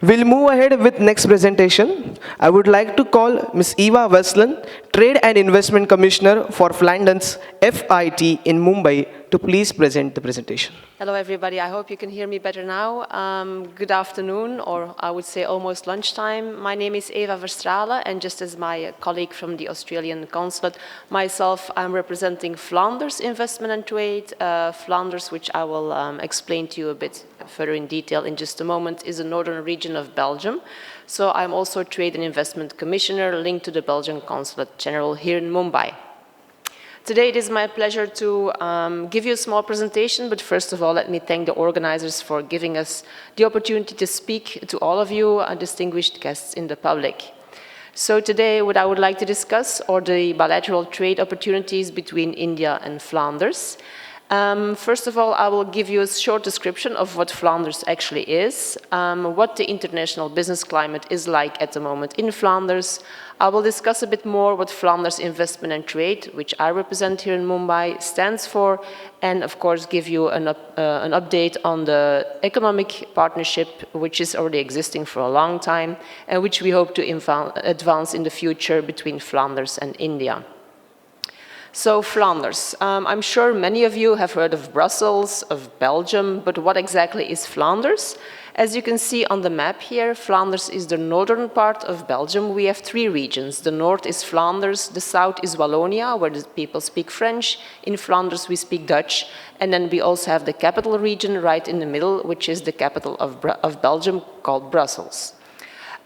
We'll move ahead with next presentation. I would like to call Ms. Eva Verstraelen, Trade and Investment Commissioner for Flanders FIT in Mumbai, to please present the presentation. Hello everybody, I hope you can hear me better now. Good afternoon, or I would say almost lunchtime. My name is Eva Verstraelen, and just as my colleague from the Australian Consulate, myself, I'm representing Flanders Investment and Trade. Flanders, which I will explain to you a bit further in detail in just a moment, is the northern region of Belgium. So I'm also a Trade and Investment Commissioner linked to the Belgian Consulate General here in Mumbai. Today it is my pleasure to give you a small presentation, but first of all let me thank the organizers for giving us the opportunity to speak to all of you distinguished guests in the public. So today what I would like to discuss are the bilateral trade opportunities between India and Flanders. First of all, I will give you a short description of what Flanders actually is, what the international business climate is like at the moment in Flanders. I will discuss a bit more what Flanders Investment and Trade, which I represent here in Mumbai, stands for, and of course give you an update on the economic partnership, which is already existing for a long time, and which we hope to advance in the future between Flanders and India. So Flanders, I'm sure many of you have heard of Brussels, of Belgium, but what exactly is Flanders? As you can see on the map here, Flanders is the northern part of Belgium. We have three regions. The north is Flanders, the south is Wallonia, where the people speak French. In Flanders we speak Dutch. And then we also have the capital region right in the middle, which is the capital of Belgium, called Brussels.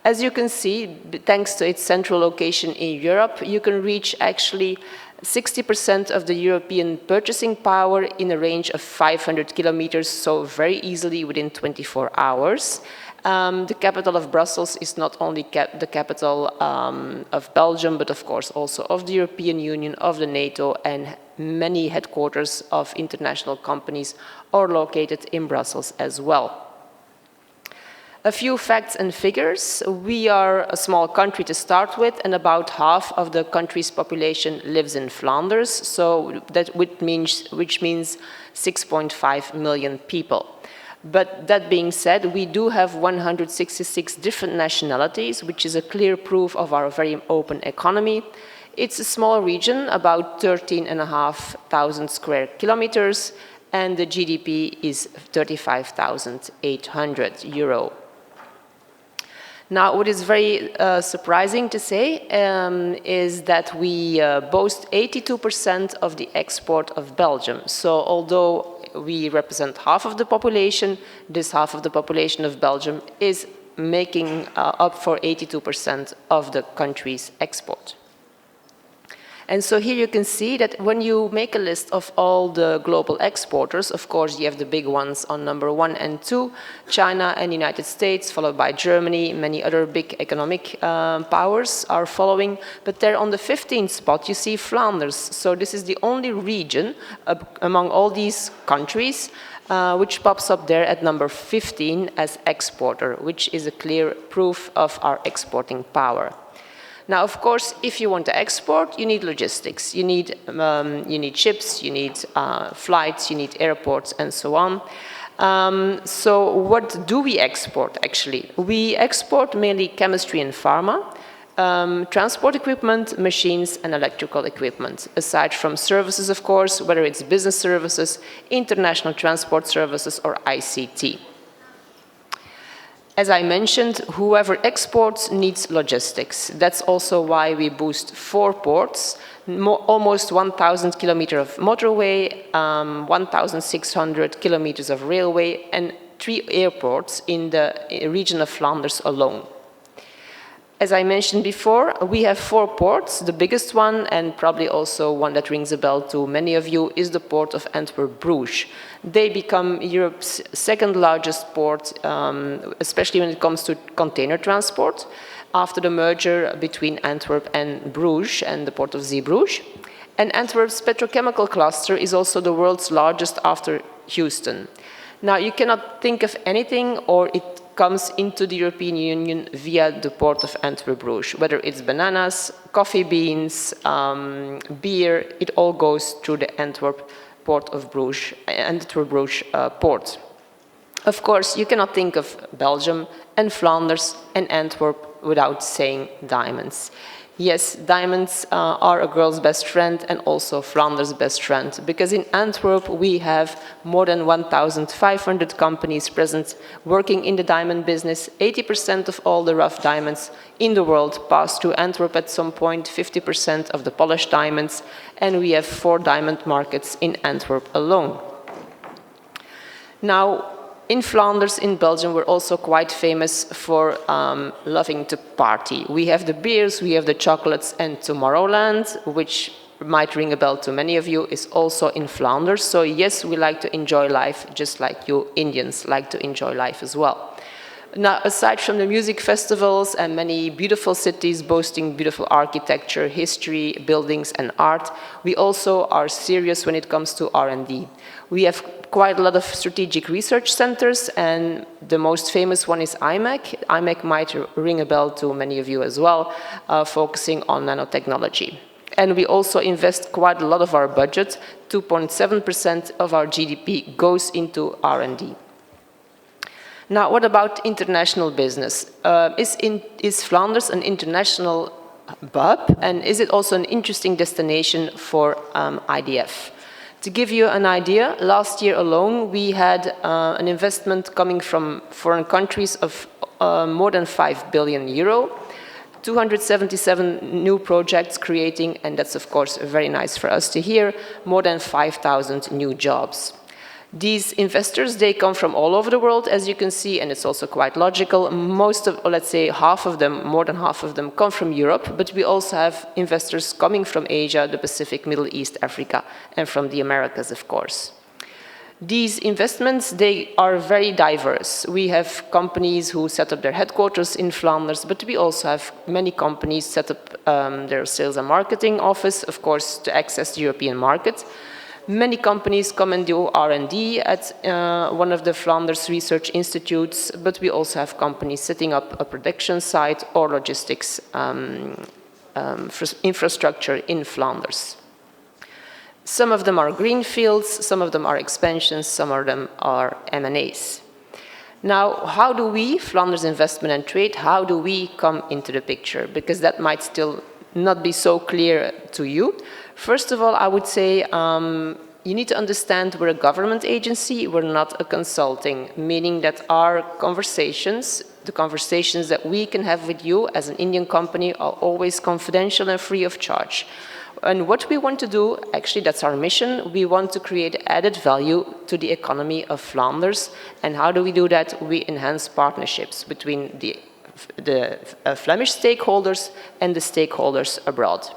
As you can see, thanks to its central location in Europe, you can reach actually 60% of the European purchasing power in a range of 500 kilometers, so very easily within 24 hours. The capital of Brussels is not only the capital of Belgium, but of course also of the European Union, of the NATO, and many headquarters of international companies are located in Brussels as well. A few facts and figures. We are a small country to start with, and about half of the country's population lives in Flanders, so which means 6.5 million people. But that being said, we do have 166 different nationalities, which is a clear proof of our very open economy. It's a small region, about 13,500 square kilometers, and the GDP is 35,800 euro. Now, what is very surprising to say is that we boast 82% of the export of Belgium. So although we represent half of the population, this half of the population of Belgium is making up for 82% of the country's export. And so here you can see that when you make a list of all the global exporters, of course you have the big ones on number 1 and 2, China and United States, followed by Germany. Many other big economic powers are following, but there on the 15th spot you see Flanders. So this is the only region among all these countries which pops up there at number 15 as exporter, which is a clear proof of our exporting power. Now, of course, if you want to export, you need logistics. You need ships, you need flights, you need airports, and so on. So what do we export, actually? We export mainly chemistry and pharma, transport equipment, machines, and electrical equipment, aside from services, of course, whether it's business services, international transport services, or ICT. As I mentioned, whoever exports needs logistics. That's also why we boost 4 ports, almost 1,000 kilometers of motorway, 1,600 kilometers of railway, and 3 airports in the region of Flanders alone. As I mentioned before, we have 4 ports. The biggest one, and probably also one that rings a bell to many of you, is the port of Antwerp-Bruges. They become Europe's second largest port, especially when it comes to container transport, after the merger between Antwerp and Bruges and the port of Zeebrugge. And Antwerp's petrochemical cluster is also the world's largest after Houston. Now, you cannot think of anything, or it comes into the European Union via the port of Antwerp-Bruges. Whether it's bananas, coffee beans, beer, it all goes through the Antwerp port. Of course, you cannot think of Belgium and Flanders and Antwerp without saying diamonds. Yes, diamonds are a girl's best friend and also Flanders' best friend, because in Antwerp we have more than 1,500 companies present working in the diamond business. 80% of all the rough diamonds in the world pass through Antwerp at some point, 50% of the polished diamonds, and we have 4 diamond markets in Antwerp alone. Now, in Flanders, in Belgium, we're also quite famous for loving to party. We have the beers, we have the chocolates, and Tomorrowland, which might ring a bell to many of you, is also in Flanders. So yes, we like to enjoy life just like you Indians like to enjoy life as well. Now, aside from the music festivals and many beautiful cities boasting beautiful architecture, history, buildings, and art, we also are serious when it comes to R&D. We have quite a lot of strategic research centers, and the most famous one is IMEC. IMEC might ring a bell to many of you as well, focusing on nanotechnology. And we also invest quite a lot of our budget, 2.7% of our GDP goes into R&D. Now, what about international business? Is Flanders an international hub, and is it also an interesting destination for IDF? To give you an idea, last year alone we had an investment coming from foreign countries of more than 5 billion euro, 277 new projects creating, and that's of course very nice for us to hear, more than 5,000 new jobs. These investors, they come from all over the world, as you can see, and it's also quite logical. Most of, or let's say half of them, more than half of them, come from Europe, but we also have investors coming from Asia, the Pacific, Middle East, Africa, and from the Americas, of course. These investments, they are very diverse. We have companies who set up their headquarters in Flanders, but we also have many companies set up their sales and marketing office, of course, to access the European market. Many companies come and do R&D at one of the Flanders Research Institutes, but we also have companies setting up a production site or logistics infrastructure in Flanders. Some of them are greenfields, some of them are expansions, some of them are M&As. Now, how do we, Flanders Investment and Trade, how do we come into the picture? Because that might still not be so clear to you. First of all, I would say you need to understand we're a government agency, we're not a consulting, meaning that our conversations, the conversations that we can have with you as an Indian company are always confidential and free of charge. And what we want to do, actually that's our mission, we want to create added value to the economy of Flanders. And how do we do that? We enhance partnerships between the Flemish stakeholders and the stakeholders abroad.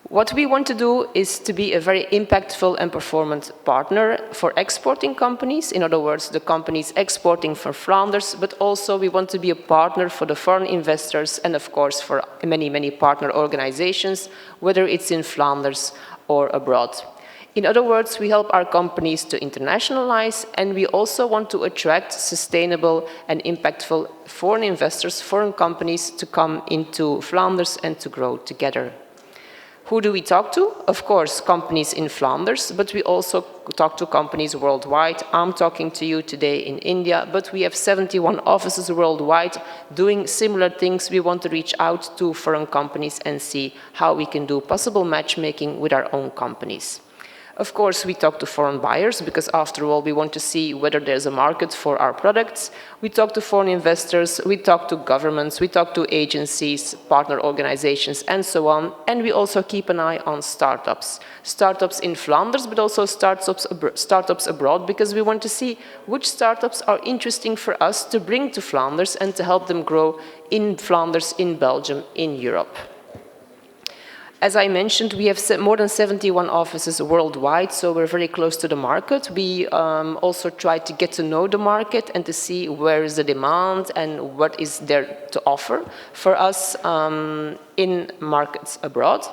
What we want to do is to be a very impactful and performant partner for exporting companies, in other words, the companies exporting from Flanders, but also we want to be a partner for the foreign investors and of course for many, many partner organizations, whether it's in Flanders or abroad. In other words, we help our companies to internationalize, and we also want to attract sustainable and impactful foreign investors, foreign companies to come into Flanders and to grow together. Who do we talk to? Of course, companies in Flanders, but we also talk to companies worldwide. I'm talking to you today in India, but we have 71 offices worldwide doing similar things. We want to reach out to foreign companies and see how we can do possible matchmaking with our own companies. Of course, we talk to foreign buyers because, after all, we want to see whether there's a market for our products. We talk to foreign investors, we talk to governments, we talk to agencies, partner organizations, and so on. And we also keep an eye on startups. Startups in Flanders, but also startups abroad, because we want to see which startups are interesting for us to bring to Flanders and to help them grow in Flanders, in Belgium, in Europe. As I mentioned, we have more than 71 offices worldwide, so we're very close to the market. We also try to get to know the market and to see where is the demand and what is there to offer for us in markets abroad.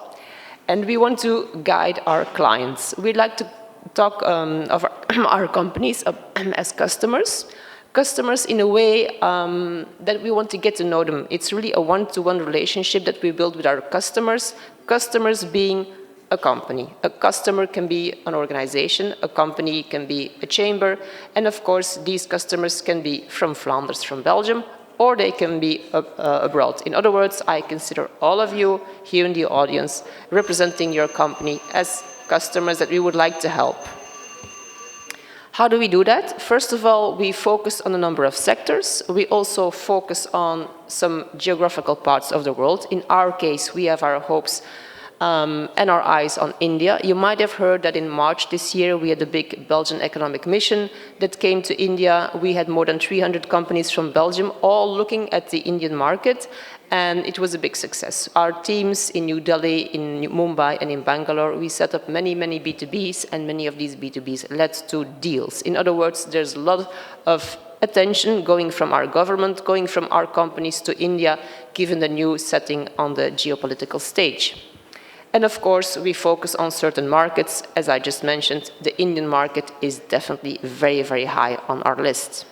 And we want to guide our clients. We'd like to talk of our companies as customers. Customers in a way that we want to get to know them. It's really a one-to-one relationship that we build with our customers. Customers being a company. A customer can be an organization, a company can be a chamber, and of course these customers can be from Flanders, from Belgium, or they can be abroad. In other words, I consider all of you here in the audience representing your company as customers that we would like to help. How do we do that? First of all, we focus on a number of sectors. We also focus on some geographical parts of the world. In our case, we have our hopes and our eyes on India. You might have heard that in March this year, we had a big Belgian economic mission that came to India. We had more than 300 companies from Belgium, all looking at the Indian market, and it was a big success. Our teams in New Delhi, in Mumbai, and in Bangalore, we set up many, many B2Bs, and many of these B2Bs led to deals. In other words, there's a lot of attention going from our government, going from our companies to India, given the new setting on the geopolitical stage. And of course, we focus on certain markets. As I just mentioned, the Indian market is definitely very, very high on our list.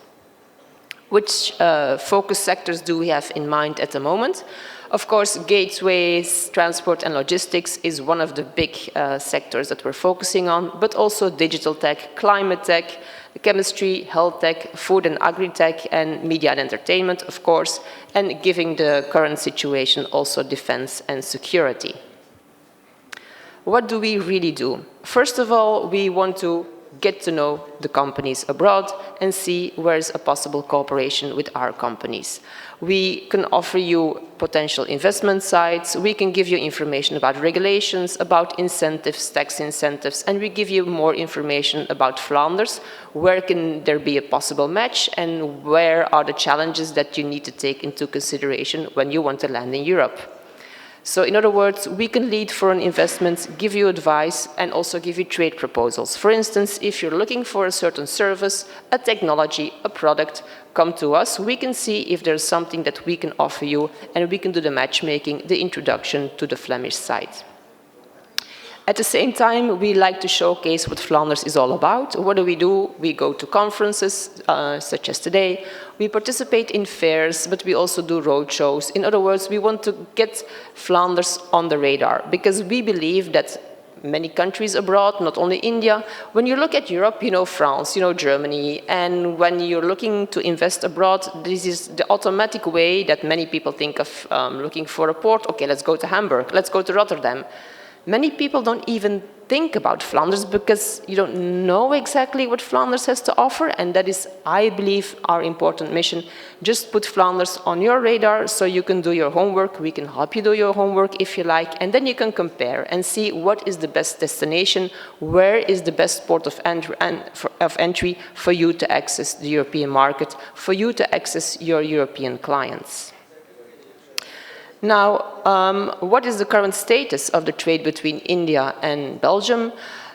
Which focus sectors do we have in mind at the moment? Of course, gateways, transport and logistics is one of the big sectors that we're focusing on, but also digital tech, climate tech, chemistry, health tech, food and agri-tech, and media and entertainment, of course, and given the current situation, also defense and security. What do we really do? First of all, we want to get to know the companies abroad and see where's a possible cooperation with our companies. We can offer you potential investment sites, we can give you information about regulations, about incentives, tax incentives, and we give you more information about Flanders, where can there be a possible match and where are the challenges that you need to take into consideration when you want to land in Europe. So in other words, we can lead foreign investments, give you advice, and also give you trade proposals. For instance, if you're looking for a certain service, a technology, a product, come to us. We can see if there's something that we can offer you, and we can do the matchmaking, the introduction to the Flemish side. At the same time, we like to showcase what Flanders is all about. What do? We go to conferences, such as today. We participate in fairs, but we also do roadshows. In other words, we want to get Flanders on the radar, because we believe that many countries abroad, not only India, when you look at Europe, you know France, you know Germany, and when you're looking to invest abroad, this is the automatic way that many people think of looking for a port. Okay, let's go to Hamburg, let's go to Rotterdam. Many people don't even think about Flanders because you don't know exactly what Flanders has to offer, and that is, I believe, our important mission. Just put Flanders on your radar so you can do your homework. We can help you do your homework if you like, and then you can compare and see what is the best destination, where is the best port of entry for you to access the European market, for you to access your European clients. Now, what is the current status of the trade between India and Belgium?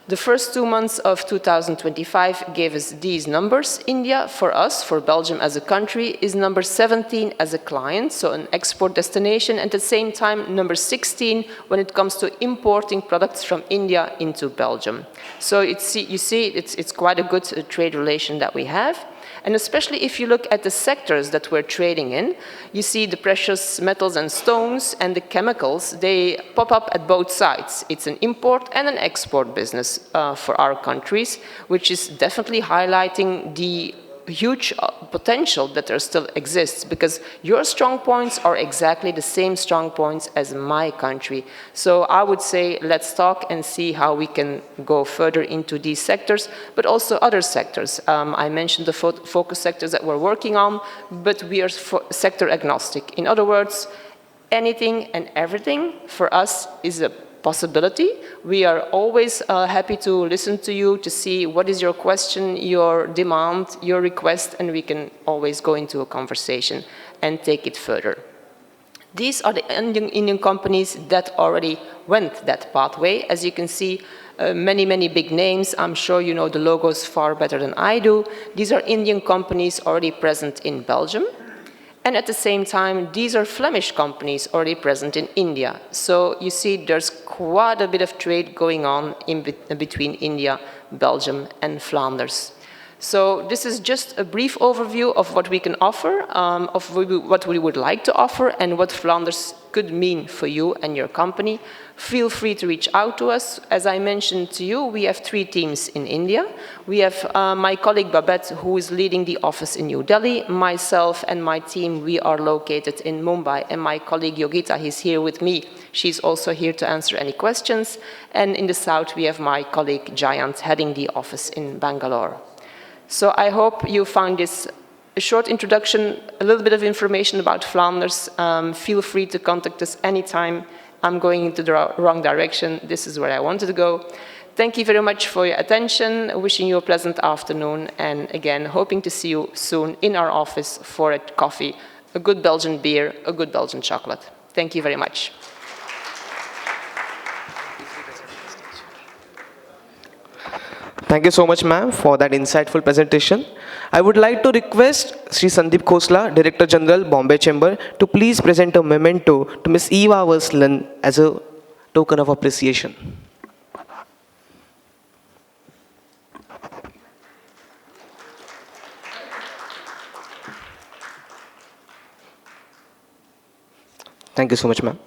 The first 2 months of 2025 gave us these numbers. India, for us, for Belgium as a country, is number 17 as a client, so an export destination, and at the same time, number 16 when it comes to importing products from India into Belgium. So you see, it's quite a good trade relation that we have. And especially if you look at the sectors that we're trading in, you see the precious metals and stones and the chemicals, they pop up at both sides. It's an import and an export business for our countries, which is definitely highlighting the huge potential that there still exists, because your strong points are exactly the same strong points as my country. So I would say let's talk and see how we can go further into these sectors, but also other sectors. I mentioned the focus sectors that we're working on, but we are sector agnostic. In other words, anything and everything for us is a possibility. We are always happy to listen to you, to see what is your question, your demand, your request, and we can always go into a conversation and take it further. These are the Indian companies that already went that pathway. As you can see, many big names. I'm sure you know the logos far better than I do. These are Indian companies already present in Belgium. And at the same time, these are Flemish companies already present in India. So you see there's quite a bit of trade going on in between India, Belgium, and Flanders. So this is just a brief overview of what we can offer, of what we would like to offer, and what Flanders could mean for you and your company. Feel free to reach out to us. As I mentioned to you, we have 3 teams in India. We have my colleague Babette, who is leading the office in New Delhi. Myself and my team, we are located in Mumbai, and my colleague Yogita, he's here with me. She's also here to answer any questions. And in the south, we have my colleague Jayant heading the office in Bangalore. So I hope you found this a short introduction, a little bit of information about Flanders. Feel free to contact us anytime. I'm going into the wrong direction. This is where I wanted to go. Thank you very much for your attention. Wishing you a pleasant afternoon. And again, hoping to see you soon in our office for a coffee, a good Belgian beer, a good Belgian chocolate. Thank you very much. Thank you so much, ma'am, for that insightful presentation. I would like to request Sri Sandeep Khosla, Director General, Bombay Chamber, to please present a memento to Ms. Eva Verstraelen as a token of appreciation. Thank you so much, ma'am.